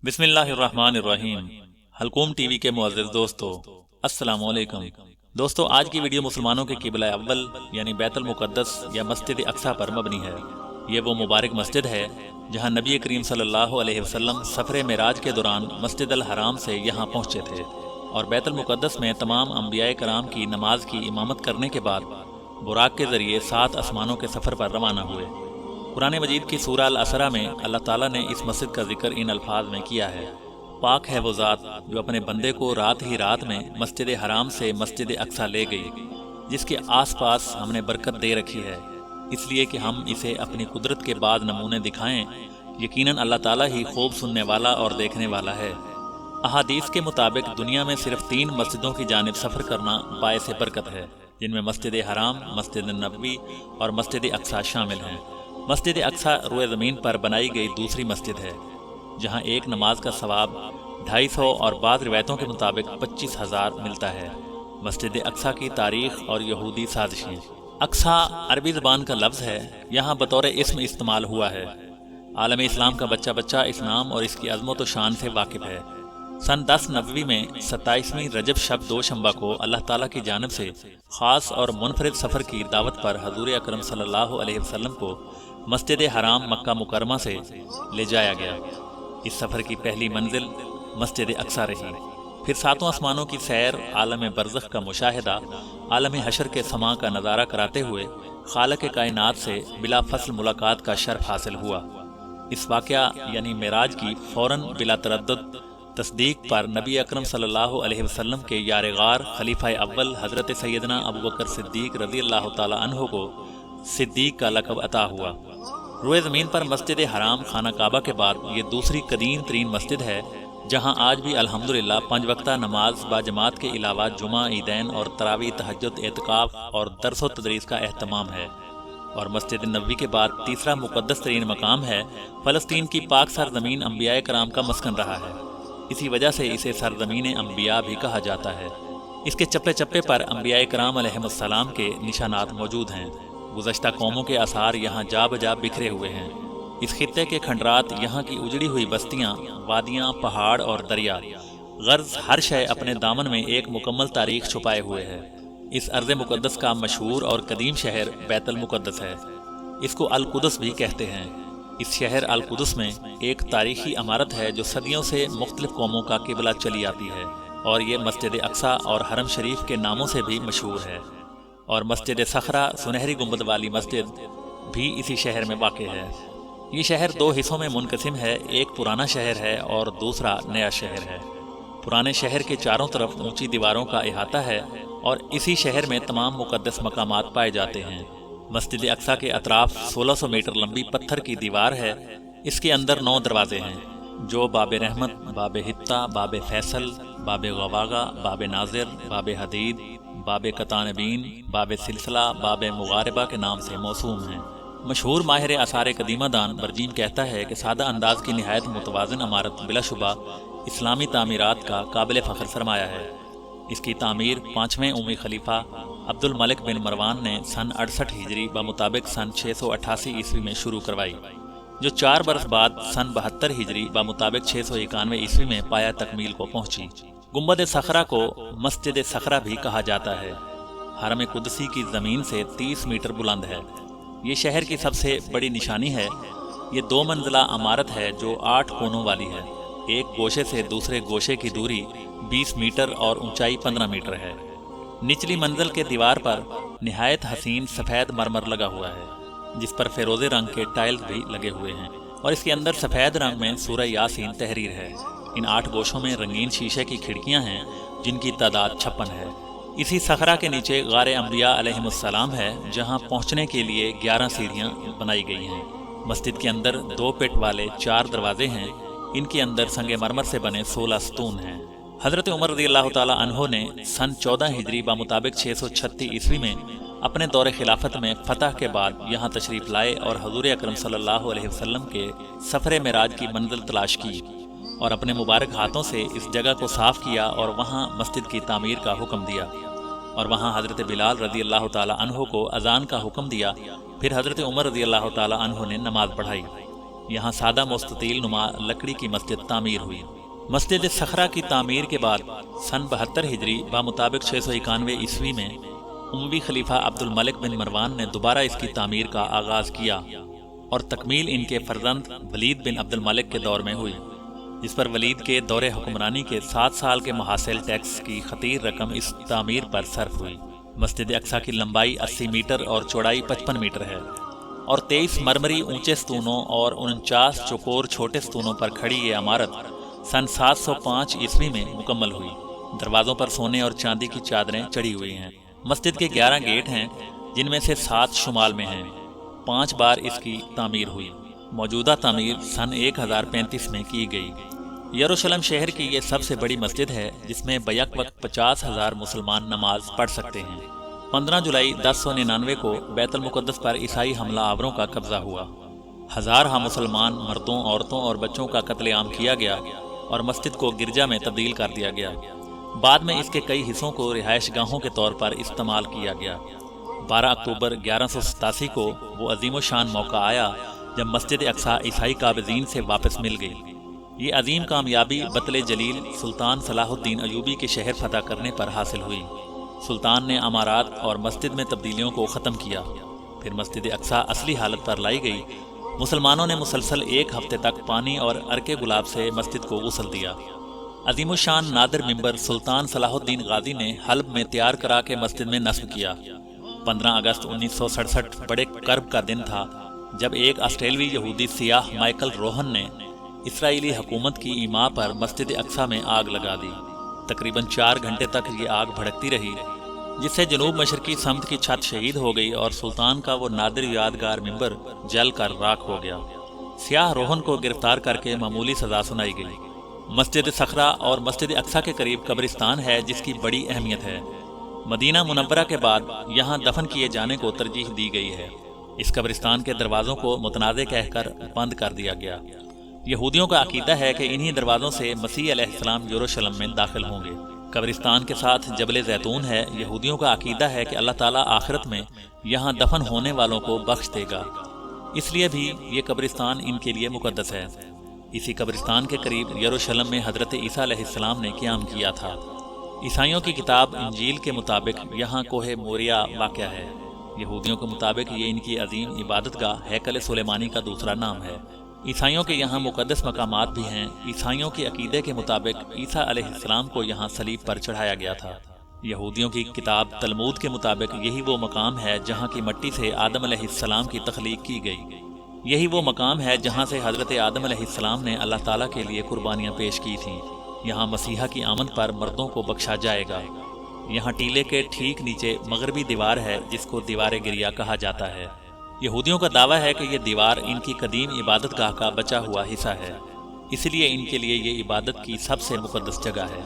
بسم اللہ الرحمن الرحیم۔ حلقوم ٹی وی کے معزز دوستو، السلام علیکم۔ دوستو، آج کی ویڈیو مسلمانوں کے قبلہ اول یعنی بیت المقدس یا مسجد اقصی پر مبنی ہے۔ یہ وہ مبارک مسجد ہے جہاں نبی کریم صلی اللہ علیہ وسلم سفر معراج کے دوران مسجد الحرام سے یہاں پہنچے تھے اور بیت المقدس میں تمام انبیاء کرام کی نماز کی امامت کرنے کے بعد براق کے ذریعے 7 آسمانوں کے سفر پر روانہ ہوئے۔ قرآن مجید کی سورہ الاسرہ میں اللہ تعالیٰ نے اس مسجد کا ذکر ان الفاظ میں کیا ہے: پاک ہے وہ ذات جو اپنے بندے کو رات ہی رات میں مسجد حرام سے مسجد اقصی لے گئی، جس کے آس پاس ہم نے برکت دے رکھی ہے، اس لیے کہ ہم اسے اپنی قدرت کے بعد نمونے دکھائیں۔ یقیناً اللہ تعالیٰ ہی خوب سننے والا اور دیکھنے والا ہے۔ احادیث کے مطابق دنیا میں صرف 3 مسجدوں کی جانب سفر کرنا باعث برکت ہے، جن میں مسجد حرام، مسجد نبوی اور مسجد اقصی شامل ہیں۔ مسجد اقصی روئے زمین پر بنائی گئی دوسری مسجد ہے، جہاں ایک نماز کا ثواب 250 اور بعض روایتوں کے مطابق 25,000 ملتا ہے۔ مسجد اقصی کی تاریخ اور یہودی سازشیں۔ اقصی عربی زبان کا لفظ ہے، یہاں بطور اسم استعمال ہوا ہے۔ عالم اسلام کا بچہ بچہ اس نام اور اس کی عظمت و شان سے واقف ہے۔ سن 10 نبوی میں 27ویں رجب شب دوشنبہ کو اللہ تعالیٰ کی جانب سے خاص اور منفرد سفر کی دعوت پر حضور اکرم صلی اللہ علیہ وسلم کو مسجد حرام مکہ مکرمہ سے لے جایا گیا۔ اس سفر کی پہلی منزل مسجد اقصی رہی، پھر 7 آسمانوں کی سیر، عالم برزخ کا مشاہدہ، عالم حشر کے سماع کا نظارہ کراتے ہوئے خالق کائنات سے بلا فصل ملاقات کا شرف حاصل ہوا۔ اس واقعہ یعنی معراج کی فوراً بلا تردد تصدیق پر نبی اکرم صلی اللہ علیہ وسلم کے یار غار خلیفہ اول حضرت سیدنا ابوبکر صدیق رضی اللہ تعالی عنہ کو صدیق کا لقب عطا ہوا۔ روئے زمین پر مسجد حرام خانہ کعبہ کے بعد یہ دوسری قدیم ترین مسجد ہے جہاں آج بھی الحمدللہ 5 وقتہ نماز باجماعت کے علاوہ جمعہ، عیدین اور تراویح، تہجد، اعتکاف اور درس و تدریس کا اہتمام ہے۔ اور مسجد نبوی کے بعد تیسرا مقدس ترین مقام ہے۔ فلسطین کی پاک سرزمین انبیاء کرام کا مسکن رہا ہے، اسی وجہ سے اسے سرزمین انبیاء بھی کہا جاتا ہے۔ اس کے چپے چپے پر انبیاء کرام علیہ السلام کے نشانات موجود ہیں۔ گزشتہ قوموں کے آثار یہاں جا بجا بکھرے ہوئے ہیں۔ اس خطے کے کھنڈرات، یہاں کی اجڑی ہوئی بستیاں، وادیاں، پہاڑ اور دریا، غرض ہر شے اپنے دامن میں ایک مکمل تاریخ چھپائے ہوئے ہے۔ اس ارض مقدس کا مشہور اور قدیم شہر بیت المقدس ہے۔ اس کو القدس بھی کہتے ہیں۔ اس شہر القدس میں ایک تاریخی عمارت ہے جو صدیوں سے مختلف قوموں کا قبلہ چلی آتی ہے، اور یہ مسجد اقصی اور حرم شریف کے ناموں سے بھی مشہور ہے۔ اور مسجد صخرہ، سنہری گنبد والی مسجد، بھی اسی شہر میں واقع ہے۔ یہ شہر 2 حصوں میں منقسم ہے، ایک پرانا شہر ہے اور دوسرا نیا شہر ہے۔ پرانے شہر کے چاروں طرف اونچی دیواروں کا احاطہ ہے اور اسی شہر میں تمام مقدس مقامات پائے جاتے ہیں۔ مسجد اقصی کے اطراف 1600 میٹر لمبی پتھر کی دیوار ہے۔ اس کے اندر 9 دروازے ہیں جو باب رحمت، باب حطہ، باب فیصل، باب غواغہ، باب ناظر، باب حدید، باب قطانبین، باب سلسلہ، باب مغاربہ کے نام سے موسوم ہیں۔ مشہور ماہر آثار قدیمہ دان برجین کہتا ہے کہ سادہ انداز کی نہایت متوازن عمارت بلا شبہ اسلامی تعمیرات کا قابل فخر سرمایہ ہے۔ اس کی تعمیر 5ویں امی خلیفہ عبد الملک بن مروان نے سن 68 ہجری بمطابق سن 688 عیسوی میں شروع کروائی، جو 4 برس بعد سن 72 ہجری بمطابق 691 عیسوی میں پایا تکمیل کو پہنچی۔ گنبد صخرہ کو مسجد صخرہ بھی کہا جاتا ہے۔ حرم قدسی کی زمین سے 30 میٹر بلند ہے۔ یہ شہر کی سب سے بڑی نشانی ہے۔ یہ 2 منزلہ عمارت ہے جو 8 کونوں والی ہے۔ ایک گوشے سے دوسرے گوشے کی دوری 20 میٹر اور اونچائی 15 میٹر ہے۔ نچلی منزل کے دیوار پر نہایت حسین سفید مرمر لگا ہوا ہے، جس پر فیروزے رنگ کے ٹائلز بھی لگے ہوئے ہیں، اور اس کے اندر سفید رنگ میں سورہ یاسین تحریر ہے۔ ان 8 گوشوں میں رنگین شیشے کی کھڑکیاں ہیں جن کی تعداد 56 ہے۔ اسی صخرہ کے نیچے غار انبیاء علیہ السلام ہے، جہاں پہنچنے کے لیے 11 سیڑھیاں بنائی گئی ہیں۔ مسجد کے اندر 2 پٹ والے 4 دروازے ہیں۔ ان کے اندر سنگ مرمر سے بنے 16 ستون ہیں۔ حضرت عمر رضی اللہ تعالی عنہ نے سن 14 ہجری بمطابق 636 عیسوی میں اپنے دور خلافت میں فتح کے بعد یہاں تشریف لائے اور حضور اکرم صلی اللہ علیہ وسلم کے سفر معراج کی منزل تلاش کی اور اپنے مبارک ہاتھوں سے اس جگہ کو صاف کیا اور وہاں مسجد کی تعمیر کا حکم دیا، اور وہاں حضرت بلال رضی اللہ تعالی عنہ کو اذان کا حکم دیا۔ پھر حضرت عمر رضی اللہ تعالی عنہ نے نماز پڑھائی۔ یہاں سادہ مستطیل نما لکڑی کی مسجد تعمیر ہوئی۔ مسجد صخرہ کی تعمیر کے بعد سن 72 ہجری بمطابق 691 عیسوی میں اموی خلیفہ عبد الملک بن مروان نے دوبارہ اس کی تعمیر کا آغاز کیا اور تکمیل ان کے فرزند ولید بن عبد الملک کے دور میں ہوئی، جس پر ولید کے دور حکمرانی کے 7 سال کے محاصل ٹیکس کی خطیر رقم اس تعمیر پر صرف ہوئی۔ مسجد اقصیٰ کی لمبائی 80 میٹر اور چوڑائی 55 میٹر ہے اور 23 مرمری اونچے ستونوں اور 49 چوکور چھوٹے ستونوں پر کھڑی یہ عمارت سن 705 عیسوی میں مکمل ہوئی۔ دروازوں پر سونے اور چاندی کی چادریں چڑھی ہوئی ہیں۔ مسجد کے 11 گیٹ ہیں، جن میں سے 7 شمال میں ہیں۔ 5 بار اس کی تعمیر ہوئی۔ موجودہ تعمیر سن 1035 میں کی گئی۔ یروشلم شہر کی یہ سب سے بڑی مسجد ہے، جس میں بیک وقت 50,000 مسلمان نماز پڑھ سکتے ہیں۔ 15 جولائی 1099 کو بیت المقدس پر عیسائی حملہ آوروں کا قبضہ ہوا۔ ہزارہ مسلمان مردوں، عورتوں اور بچوں کا قتل عام کیا گیا اور مسجد کو گرجا میں تبدیل کر دیا گیا۔ بعد میں اس کے کئی حصوں کو رہائش گاہوں کے طور پر استعمال کیا گیا۔ 12 اکتوبر 1187 کو وہ عظیم الشان موقع آیا جب مسجد اقصیٰ عیسائی قابضین سے واپس مل گئی۔ یہ عظیم کامیابی بطل جلیل سلطان صلاح الدین ایوبی کے شہر فتح کرنے پر حاصل ہوئی۔ سلطان نے عمارات اور مسجد میں تبدیلیوں کو ختم کیا۔ پھر مسجد اقصیٰ اصلی حالت پر لائی گئی۔ مسلمانوں نے مسلسل 1 ہفتے تک پانی اور عرق گلاب سے مسجد کو غسل دیا۔ عظیم الشان نادر ممبر سلطان صلاح الدین غازی نے حلب میں تیار کرا کے مسجد میں نصب کیا۔ 15 اگست 1967 بڑے کرب کا دن تھا جب ایک آسٹریلوی یہودی سیاح مائیکل روہن نے اسرائیلی حکومت کی ایما پر مسجد اقصیٰ میں آگ لگا دی۔ تقریباً 4 گھنٹے تک یہ آگ بھڑکتی رہی، جس سے جنوب مشرقی سمت کی چھت شہید ہو گئی اور سلطان کا وہ نادر یادگار ممبر جل کر راکھ ہو گیا۔ سیاح روہن کو گرفتار کر کے معمولی سزا سنائی گئی۔ مسجد صخرہ اور مسجد اقصیٰ کے قریب قبرستان ہے، جس کی بڑی اہمیت ہے۔ مدینہ منورہ کے بعد یہاں دفن کیے جانے کو ترجیح دی گئی ہے۔ اس قبرستان کے دروازوں کو متنازع کہہ کر بند کر دیا گیا۔ یہودیوں کا عقیدہ ہے کہ انہی دروازوں سے مسیح علیہ السلام یروشلم میں داخل ہوں گے۔ قبرستان کے ساتھ جبل زیتون ہے۔ یہودیوں کا عقیدہ ہے کہ اللہ تعالیٰ آخرت میں یہاں دفن ہونے والوں کو بخش دے گا، اس لیے بھی یہ قبرستان ان کے لیے مقدس ہے۔ اسی قبرستان کے قریب یروشلم میں حضرت عیسیٰ علیہ السلام نے قیام کیا تھا۔ عیسائیوں کی کتاب انجیل کے مطابق یہاں کوہ موریا واقع ہے۔ یہودیوں کے مطابق یہ ان کی عظیم عبادت گاہ ہیکل سلیمانی کا دوسرا نام ہے۔ عیسائیوں کے یہاں مقدس مقامات بھی ہیں۔ عیسائیوں کے عقیدے کے مطابق عیسیٰ علیہ السلام کو یہاں صلیب پر چڑھایا گیا تھا۔ یہودیوں کی کتاب تلمود کے مطابق یہی وہ مقام ہے جہاں کی مٹی سے آدم علیہ السلام کی تخلیق کی گئی۔ یہی وہ مقام ہے جہاں سے حضرت آدم علیہ السلام نے اللہ تعالیٰ کے لیے قربانیاں پیش کی تھیں۔ یہاں مسیحا کی آمد پر مردوں کو بخشا جائے گا۔ یہاں ٹیلے کے ٹھیک نیچے مغربی دیوار ہے، جس کو دیوار گریا کہا جاتا ہے۔ یہودیوں کا دعویٰ ہے کہ یہ دیوار ان کی قدیم عبادت گاہ کا بچا ہوا حصہ ہے، اس لیے ان کے لیے یہ عبادت کی سب سے مقدس جگہ ہے۔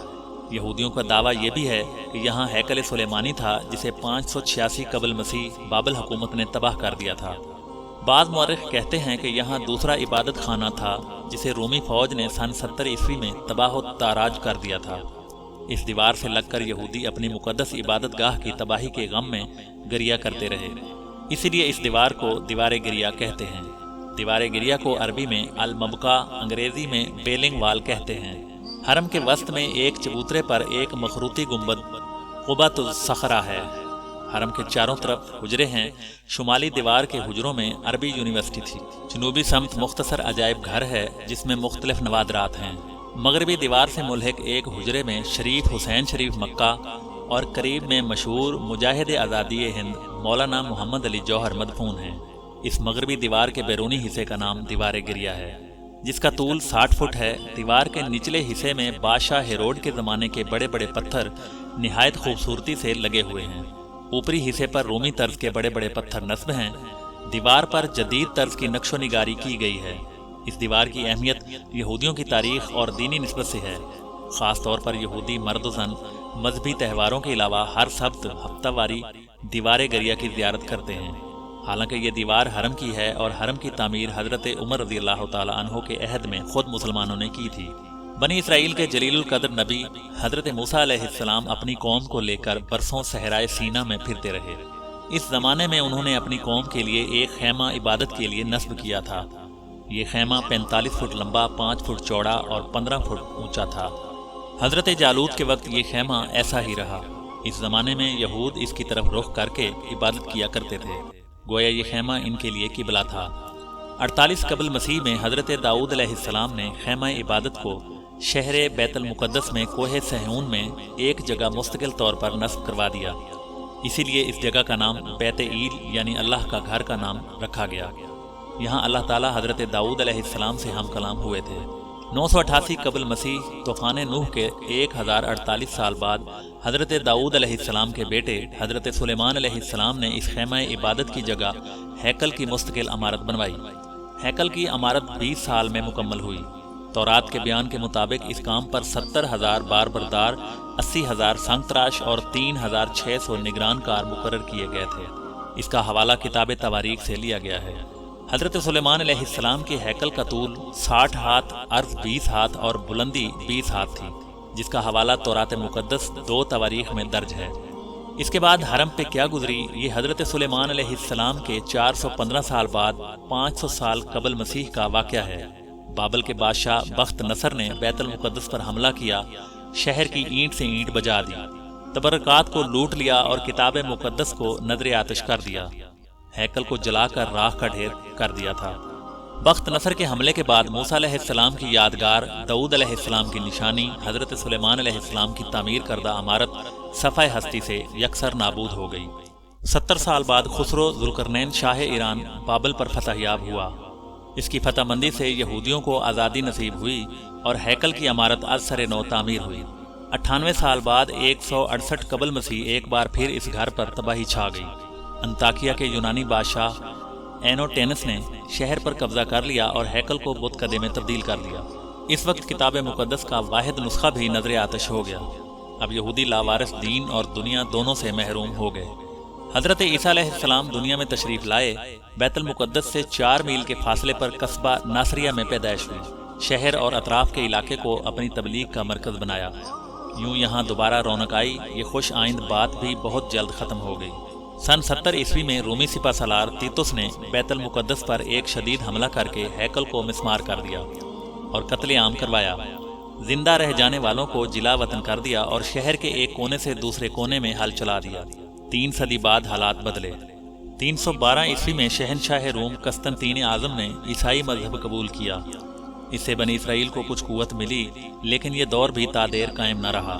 یہودیوں کا دعویٰ یہ بھی ہے کہ یہاں ہیکل سلیمانی تھا، جسے 586 قبل مسیح بابل حکومت نے تباہ کر دیا تھا۔ بعض مورخ کہتے ہیں کہ یہاں دوسرا عبادت خانہ تھا، جسے رومی فوج نے سن 70 عیسوی میں تباہ و تاراج کر دیا تھا۔ اس دیوار سے لگ کر یہودی اپنی مقدس عبادت گاہ کی تباہی کے غم میں گریہ کرتے رہے، اسی لیے اس دیوار کو دیوار گریا کہتے ہیں۔ دیوار گریا کو عربی میں المبقا، انگریزی میں بیلنگ وال کہتے ہیں۔ حرم کے وسط میں ایک چبوترے پر ایک مخروطی گنبد قبۃ الصخرہ ہے۔ حرم کے چاروں طرف حجرے ہیں۔ شمالی دیوار کے حجروں میں عربی یونیورسٹی تھی۔ جنوبی سمت مختصر عجائب گھر ہے، جس میں مختلف نوادرات ہیں۔ مغربی دیوار سے ملحق ایک حجرے میں شریف حسین شریف مکہ اور قریب میں مشہور مجاہد آزادی ہند مولانا محمد علی جوہر مدفون ہیں۔ اس مغربی دیوار کے بیرونی حصے کا نام دیوار گریا ہے، جس کا طول 60 فٹ ہے۔ دیوار کے نچلے حصے میں بادشاہ ہیروڈ کے زمانے کے بڑے بڑے پتھر نہایت خوبصورتی سے لگے ہوئے ہیں۔ اوپری حصے پر رومی طرز کے بڑے بڑے پتھر نصب ہیں۔ دیوار پر جدید طرز کی نقش و نگاری کی گئی ہے۔ اس دیوار کی اہمیت یہودیوں کی تاریخ اور دینی نسبت سے ہے۔ خاص طور پر یہودی مرد و زن مذہبی تہواروں کے علاوہ ہر سبت ہفتہ واری دیوار گریا کی زیارت کرتے ہیں۔ حالانکہ یہ دیوار حرم کی ہے اور حرم کی تعمیر حضرت عمر رضی اللہ تعالی عنہ کے عہد میں خود مسلمانوں نے کی تھی۔ بنی اسرائیل کے جلیل القدر نبی حضرت موسیٰ علیہ السلام اپنی قوم کو لے کر برسوں صحرائے سینا میں پھرتے رہے۔ اس زمانے میں انہوں نے اپنی قوم کے لیے ایک خیمہ عبادت کے لیے نصب کیا تھا۔ یہ خیمہ 45 فٹ لمبا، 5 فٹ چوڑا اور 15 فٹ اونچا تھا۔ حضرت جالوت کے وقت یہ خیمہ ایسا ہی رہا۔ اس زمانے میں یہود اس کی طرف رخ کر کے عبادت کیا کرتے تھے، گویا یہ خیمہ ان کے لیے قبلہ تھا۔ 48 قبل مسیح میں حضرت داؤد علیہ السلام نے خیمہ عبادت کو شہر بیت المقدس میں کوہ صہیون میں ایک جگہ مستقل طور پر نصب کروا دیا، اسی لیے اس جگہ کا نام بیت ایل یعنی اللہ کا گھر کا نام رکھا گیا۔ یہاں اللہ تعالیٰ حضرت داؤد علیہ السلام سے ہم کلام ہوئے تھے۔ 988 قبل مسیح طوفان نوح کے 1048 سال بعد حضرت داؤد علیہ السلام کے بیٹے حضرت سلیمان علیہ السلام نے اس خیمہ عبادت کی جگہ ہیکل کی مستقل عمارت بنوائی۔ ہیکل کی عمارت 20 سال میں مکمل ہوئی۔ تورات کے بیان کے مطابق اس کام پر 70,000 بار بردار، 80,000 سنگ تراش اور 3,600 نگران کار مقرر کیے گئے تھے۔ اس کا حوالہ کتاب تواریخ سے لیا گیا ہے۔ حضرت سلیمان علیہ السلام کے ہیکل کا طول 60 ہاتھ، عرض 20 ہاتھ اور بلندی 20 ہاتھ تھی، جس کا حوالہ تورات مقدس 2 تواریخ میں درج ہے۔ اس کے بعد حرم پہ کیا گزری، یہ حضرت سلیمان علیہ السلام کے 415 سال بعد 500 سال قبل مسیح کا واقعہ ہے۔ بابل کے بادشاہ بخت نصر نے بیت المقدس پر حملہ کیا، شہر کی اینٹ سے اینٹ بجا دی، تبرکات کو لوٹ لیا اور کتاب مقدس کو نذر آتش کر دیا، ہیکل کو جلا کر راکھ کا ڈھیر کر دیا تھا۔ بخت نصر کے حملے کے بعد موسیٰ علیہ السلام کی یادگار، داؤد علیہ السلام کی نشانی، حضرت سلیمان علیہ السلام کی تعمیر کردہ عمارت صفحہ ہستی سے یکسر نابود ہو گئی۔ 70 سال بعد خسرو ذوالقرنین شاہ ایران بابل پر فتح یاب ہوا۔ اس کی فتح مندی سے یہودیوں کو آزادی نصیب ہوئی اور ہیکل کی عمارت از سر نو تعمیر ہوئی۔ 98 سال بعد 168 قبل مسیح ایک بار پھر اس گھر پر تباہی چھا گئی۔ انطاکیہ کے یونانی بادشاہ اینوٹینس نے شہر پر قبضہ کر لیا اور ہیکل کو بت کدے میں تبدیل کر دیا۔ اس وقت کتاب مقدس کا واحد نسخہ بھی نذر آتش ہو گیا۔ اب یہودی لاوارث دین اور دنیا دونوں سے محروم ہو گئے۔ حضرت عیسیٰ علیہ السلام دنیا میں تشریف لائے، بیت المقدس سے 4 میل کے فاصلے پر قصبہ ناصریہ میں پیدائش ہوئی، شہر اور اطراف کے علاقے کو اپنی تبلیغ کا مرکز بنایا۔ یوں یہاں دوبارہ رونق آئی۔ یہ خوش آئند بات بھی بہت جلد ختم ہو گئی۔ سن 70 عیسوی میں رومی سپہ سالار تیتوس نے بیت المقدس پر ایک شدید حملہ کر کے ہیکل کو مسمار کر دیا اور قتل عام کروایا۔ زندہ رہ جانے والوں کو جلا وطن کر دیا اور شہر کے ایک کونے سے دوسرے کونے میں ہل چلا دیا۔ 3 صدی بعد حالات بدلے۔ 312 عیسوی میں شہنشاہ روم قسطنطین اعظم نے عیسائی مذہب قبول کیا۔ اس سے بنی اسرائیل کو کچھ قوت ملی، لیکن یہ دور بھی تادیر قائم نہ رہا۔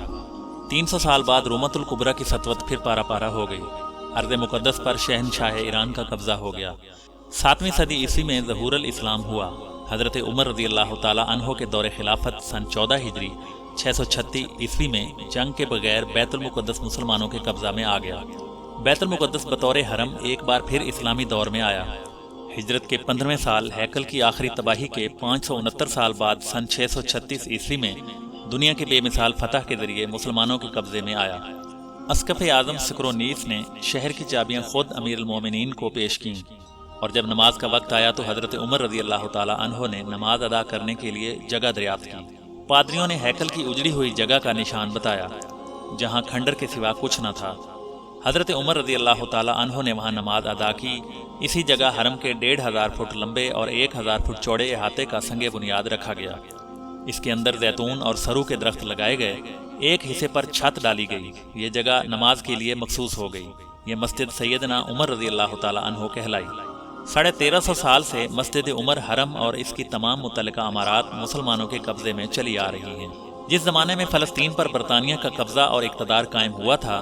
300 سال بعد رومت الکبریٰ کی سطوت پھر پارا پارا ہو گئی۔ ارض مقدس پر شہنشاہ ایران کا قبضہ ہو گیا۔ 7ویں صدی عیسوی میں ظہور الاسلام ہوا۔ حضرت عمر رضی اللہ تعالی عنہ کے دور خلافت سن 14 ہجری 636 عیسوی میں جنگ کے بغیر بیت المقدس مسلمانوں کے قبضہ میں آ گیا۔ بیت المقدس بطور حرم ایک بار پھر اسلامی دور میں آیا۔ ہجرت کے 15ویں سال ہیکل کی آخری تباہی کے 569 سال بعد سن 636 عیسوی میں دنیا کے بے مثال فتح کے ذریعے مسلمانوں کے قبضے میں آیا۔ اسقف اعظم سکرونیس نے شہر کی چابیاں خود امیر المومنین کو پیش کیں، اور جب نماز کا وقت آیا تو حضرت عمر رضی اللہ تعالی عنہ نے نماز ادا کرنے کے لیے جگہ دریافت کی۔ پادریوں نے ہیکل کی اجڑی ہوئی جگہ کا نشان بتایا، جہاں کھنڈر کے سوا کچھ نہ تھا۔ حضرت عمر رضی اللہ تعالی عنہ نے وہاں نماز ادا کی۔ اسی جگہ حرم کے 1500 فٹ لمبے اور 1000 فٹ چوڑے احاطے کا سنگ بنیاد رکھا گیا۔ اس کے اندر زیتون اور سرو کے درخت لگائے گئے، ایک حصے پر چھت ڈالی گئی۔ یہ جگہ نماز کے لیے مخصوص ہو گئی۔ یہ مسجد سیدنا عمر رضی اللہ تعالی عنہ کہلائی۔ 1350 سال سے مسجد عمر حرم اور اس کی تمام متعلقہ عمارات مسلمانوں کے قبضے میں چلی آ رہی ہیں۔ جس زمانے میں فلسطین پر برطانیہ کا قبضہ اور اقتدار قائم ہوا تھا،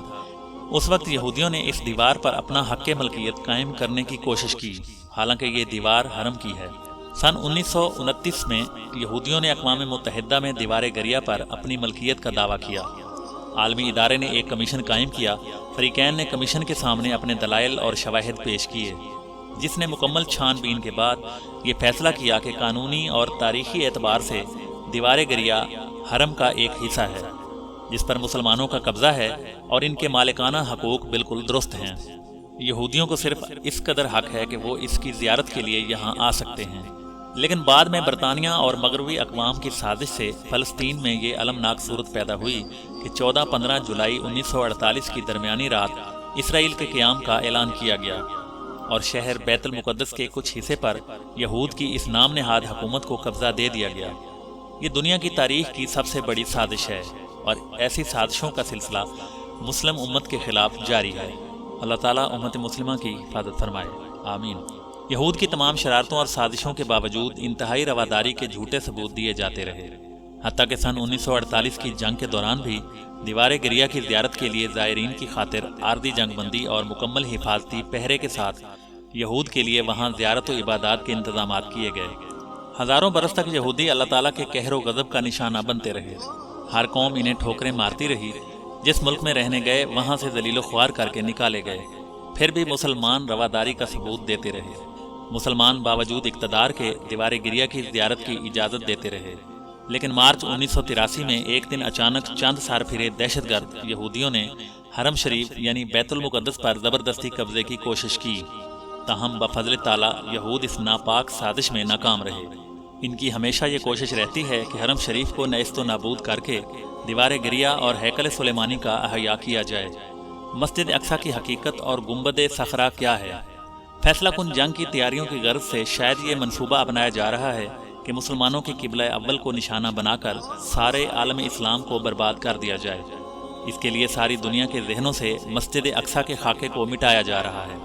اس وقت یہودیوں نے اس دیوار پر اپنا حق ملکیت قائم کرنے کی کوشش کی، حالانکہ یہ دیوار حرم کی ہے۔ سن 1929 میں یہودیوں نے اقوام متحدہ میں دیوار گریا پر اپنی ملکیت کا دعویٰ کیا۔ عالمی ادارے نے ایک کمیشن قائم کیا۔ فریقین نے کمیشن کے سامنے اپنے دلائل اور شواہد پیش کیے، جس نے مکمل چھان بین کے بعد یہ فیصلہ کیا کہ قانونی اور تاریخی اعتبار سے دیوار گریا حرم کا ایک حصہ ہے، جس پر مسلمانوں کا قبضہ ہے اور ان کے مالکانہ حقوق بالکل درست ہیں۔ یہودیوں کو صرف اس قدر حق ہے کہ وہ اس کی زیارت کے لیے یہاں آ سکتے ہیں۔ لیکن بعد میں برطانیہ اور مغربی اقوام کی سازش سے فلسطین میں یہ المناک صورت پیدا ہوئی کہ 14-15 جولائی 1948 کی درمیانی رات اسرائیل کے قیام کا اعلان کیا گیا۔ اور شہر بیت المقدس کے کچھ حصے پر یہود کی اس نام نہاد حکومت کو قبضہ دے دیا گیا۔ یہ دنیا کی تاریخ کی سب سے بڑی سازش ہے اور ایسی سازشوں کا سلسلہ مسلم امت کے خلاف جاری ہے۔ اللہ تعالیٰ امت مسلمہ کی حفاظت فرمائے، آمین۔ یہود کی تمام شرارتوں اور سازشوں کے باوجود انتہائی رواداری کے جھوٹے ثبوت دیے جاتے رہے، حتیٰ کہ سن 1948 کی جنگ کے دوران بھی دیوار گریہ کی زیارت کے لیے زائرین کی خاطر عارضی جنگ بندی اور مکمل حفاظتی پہرے کے ساتھ یہود کے لیے وہاں زیارت و عبادات کے انتظامات کیے گئے۔ ہزاروں برس تک یہودی اللہ تعالیٰ کے قہر و غضب کا نشانہ بنتے رہے۔ ہر قوم انہیں ٹھوکریں مارتی رہی، جس ملک میں رہنے گئے وہاں سے ذلیل و خوار کر کے نکالے گئے، پھر بھی مسلمان رواداری کا ثبوت دیتے رہے۔ مسلمان باوجود اقتدار کے دیوار گریہ کی زیارت کی اجازت دیتے رہے، لیکن مارچ 1983 میں ایک دن اچانک چند سار پھرے دہشت گرد یہودیوں نے حرم شریف یعنی بیت المقدس پر زبردستی قبضے کی کوشش کی، تاہم بفضل تعالیٰ یہود اس ناپاک سازش میں ناکام رہے۔ ان کی ہمیشہ یہ کوشش رہتی ہے کہ حرم شریف کو نیست و نابود کر کے دیوار گریہ اور ہیکل سلیمانی کا احیاء کیا جائے۔ مسجد اقصیٰ کی حقیقت اور گنبد صخرہ کیا ہے؟ فیصلہ کن جنگ کی تیاریوں کی غرض سے شاید یہ منصوبہ اپنایا جا رہا ہے کہ مسلمانوں کے قبلہ اول کو نشانہ بنا کر سارے عالم اسلام کو برباد کر دیا جائے۔ اس کے لیے ساری دنیا کے ذہنوں سے مسجد اقصیٰ کے خاکے کو مٹایا جا رہا ہے۔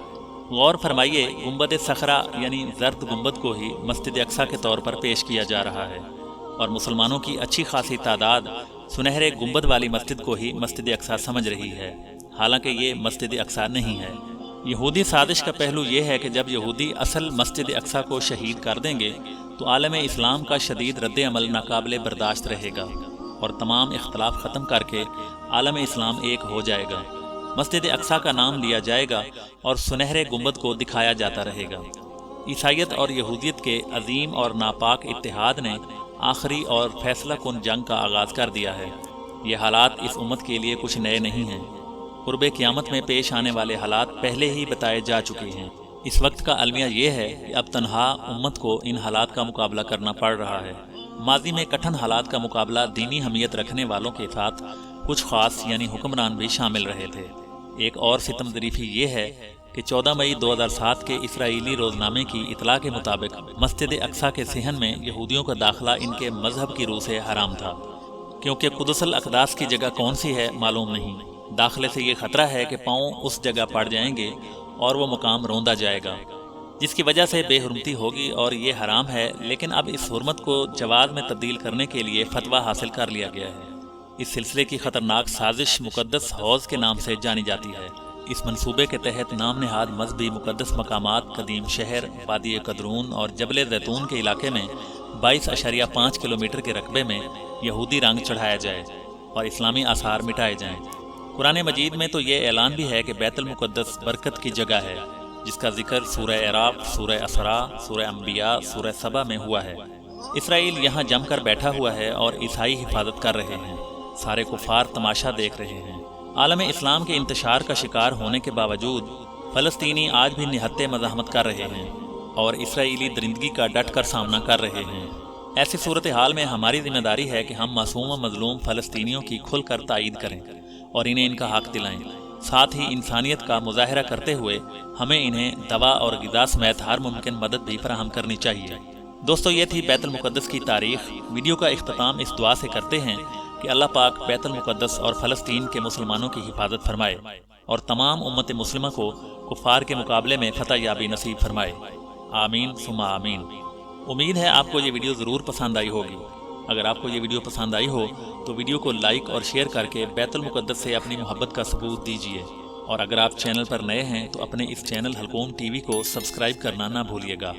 غور فرمائیے، گنبد صخرہ یعنی زرد گنبد کو ہی مسجد اقصیٰ کے طور پر پیش کیا جا رہا ہے، اور مسلمانوں کی اچھی خاصی تعداد سنہرے گنبد والی مسجد کو ہی مسجد اقصیٰ سمجھ رہی ہے، حالانکہ یہ مسجد اقصیٰ نہیں ہے۔ یہودی سازش کا پہلو یہ ہے کہ جب یہودی اصل مسجد اقصیٰ کو شہید کر دیں گے تو عالم اسلام کا شدید رد عمل ناقابل برداشت رہے گا اور تمام اختلاف ختم کر کے عالم اسلام ایک ہو جائے گا۔ مسجد اقصیٰ کا نام لیا جائے گا اور سنہرے گنبد کو دکھایا جاتا رہے گا۔ عیسائیت اور یہودیت کے عظیم اور ناپاک اتحاد نے آخری اور فیصلہ کن جنگ کا آغاز کر دیا ہے۔ یہ حالات اس امت کے لیے کچھ نئے نہیں ہیں، قرب قیامت میں پیش آنے والے حالات پہلے ہی بتائے جا چکے ہیں۔ اس وقت کا المیہ یہ ہے کہ اب تنہا امت کو ان حالات کا مقابلہ کرنا پڑ رہا ہے۔ ماضی میں کٹھن حالات کا مقابلہ دینی حمیت رکھنے والوں کے ساتھ کچھ خاص یعنی حکمران بھی شامل رہے تھے۔ ایک اور ستم ظریفی یہ ہے کہ 14 مئی 2007 کے اسرائیلی روزنامے کی اطلاع کے مطابق مسجد اقصیٰ کے صحن میں یہودیوں کا داخلہ ان کے مذہب کی روح سے حرام تھا، کیونکہ قدس الاقداس کی جگہ کون سی ہے معلوم نہیں۔ داخلے سے یہ خطرہ ہے کہ پاؤں اس جگہ پڑ جائیں گے اور وہ مقام روندا جائے گا، جس کی وجہ سے بے حرمتی ہوگی اور یہ حرام ہے، لیکن اب اس حرمت کو جواز میں تبدیل کرنے کے لیے فتویٰ حاصل کر لیا گیا ہے۔ اس سلسلے کی خطرناک سازش مقدس حوض کے نام سے جانی جاتی ہے۔ اس منصوبے کے تحت نام نہاد مذہبی مقدس مقامات قدیم شہر وادی قدرون اور جبل زیتون کے علاقے میں 22.5 کلومیٹر کے رقبے میں یہودی رنگ چڑھایا جائے اور اسلامی آثار مٹائے جائیں۔ قرآن مجید میں تو یہ اعلان بھی ہے کہ بیت المقدس برکت کی جگہ ہے، جس کا ذکر سورہ اعراف، سورہ اسراء، سورہ انبیاء، سورہ سبا میں ہوا ہے۔ اسرائیل یہاں جم کر بیٹھا ہوا ہے اور عیسائی حفاظت کر رہے ہیں، سارے کفار تماشا دیکھ رہے ہیں۔ عالم اسلام کے انتشار کا شکار ہونے کے باوجود فلسطینی آج بھی نہتے مزاحمت کر رہے ہیں اور اسرائیلی درندگی کا ڈٹ کر سامنا کر رہے ہیں۔ ایسی صورتحال میں ہماری ذمہ داری ہے کہ ہم معصوم و مظلوم فلسطینیوں کی کھل کر تائید کریں اور انہیں ان کا حق دلائیں۔ ساتھ ہی انسانیت کا مظاہرہ کرتے ہوئے ہمیں انہیں دوا اور غذا سمیت ہر ممکن مدد بھی فراہم کرنی چاہیے۔ دوستو، یہ تھی بیت المقدس کی تاریخ۔ ویڈیو کا اختتام اس دعا سے کرتے ہیں کہ اللہ پاک بیت المقدس اور فلسطین کے مسلمانوں کی حفاظت فرمائے اور تمام امت مسلمہ کو کفار کے مقابلے میں فتح یابی نصیب فرمائے، آمین ثم آمین۔ امید ہے آپ کو یہ ویڈیو ضرور پسند آئی ہوگی۔ اگر آپ کو یہ ویڈیو پسند آئی ہو تو ویڈیو کو لائک اور شیئر کر کے بیت المقدس سے اپنی محبت کا ثبوت دیجیے، اور اگر آپ چینل پر نئے ہیں تو اپنے اس چینل حلقوم ٹی وی کو سبسکرائب کرنا نہ بھولیے گا۔